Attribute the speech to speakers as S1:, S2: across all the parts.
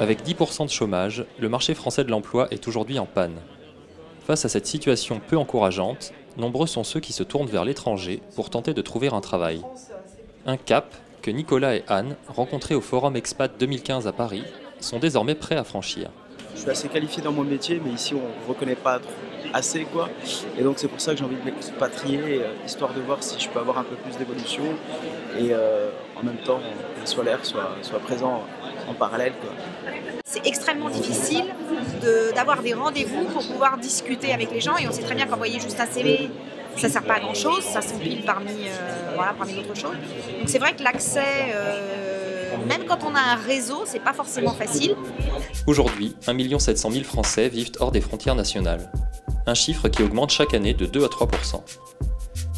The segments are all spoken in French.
S1: Avec 10% de chômage, le marché français de l'emploi est aujourd'hui en panne. Face à cette situation peu encourageante, nombreux sont ceux qui se tournent vers l'étranger pour tenter de trouver un travail. Un cap que Nicolas et Anne, rencontrés au Forum Expat 2015 à Paris, sont désormais prêts à franchir.
S2: Je suis assez qualifié dans mon métier, mais ici on ne reconnaît pas assez, quoi. Et donc c'est pour ça que j'ai envie de m'expatrier, histoire de voir si je peux avoir un peu plus d'évolution et en même temps qu'un solaire soit présent en parallèle, quoi.
S3: C'est extrêmement difficile d'avoir des rendez-vous pour pouvoir discuter avec les gens, et on sait très bien qu'envoyer juste un CV, ça ne sert pas à grand chose, ça s'empile parmi d'autres choses. Donc c'est vrai que l'accès, même quand on a un réseau, c'est pas forcément facile.
S1: Aujourd'hui, 1 700 000 Français vivent hors des frontières nationales. Un chiffre qui augmente chaque année de 2 à 3%.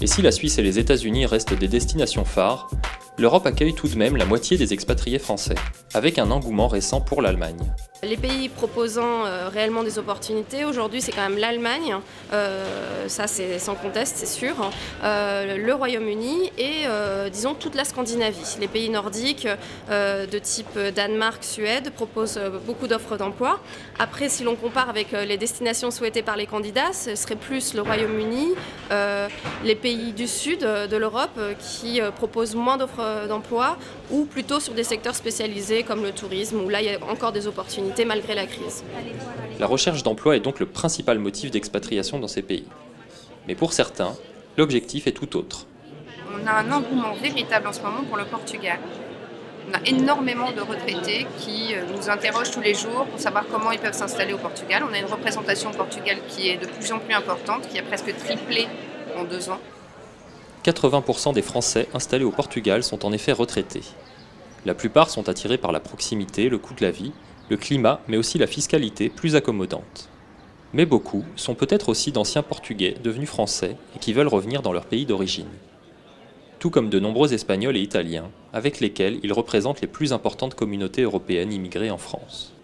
S1: Et si la Suisse et les États-Unis restent des destinations phares, l'Europe accueille tout de même la moitié des expatriés français, avec un engouement récent pour l'Allemagne.
S4: Les pays proposant réellement des opportunités, aujourd'hui c'est quand même l'Allemagne, ça c'est sans conteste, c'est sûr, le Royaume-Uni et disons toute la Scandinavie. Les pays nordiques de type Danemark, Suède proposent beaucoup d'offres d'emploi. Après, si l'on compare avec les destinations souhaitées par les candidats, ce serait plus le Royaume-Uni, les pays du sud de l'Europe qui proposent moins d'offres d'emploi, ou plutôt sur des secteurs spécialisés comme le tourisme, où là il y a encore des opportunités malgré la crise.
S1: La recherche d'emploi est donc le principal motif d'expatriation dans ces pays. Mais pour certains, l'objectif est tout autre.
S5: On a un engouement véritable en ce moment pour le Portugal. On a énormément de retraités qui nous interrogent tous les jours pour savoir comment ils peuvent s'installer au Portugal. On a une représentation au Portugal qui est de plus en plus importante, qui a presque triplé en 2 ans.
S1: 80% des Français installés au Portugal sont en effet retraités. La plupart sont attirés par la proximité, le coût de la vie, le climat, mais aussi la fiscalité plus accommodante. Mais beaucoup sont peut-être aussi d'anciens Portugais devenus Français et qui veulent revenir dans leur pays d'origine. Tout comme de nombreux Espagnols et Italiens, avec lesquels ils représentent les plus importantes communautés européennes immigrées en France.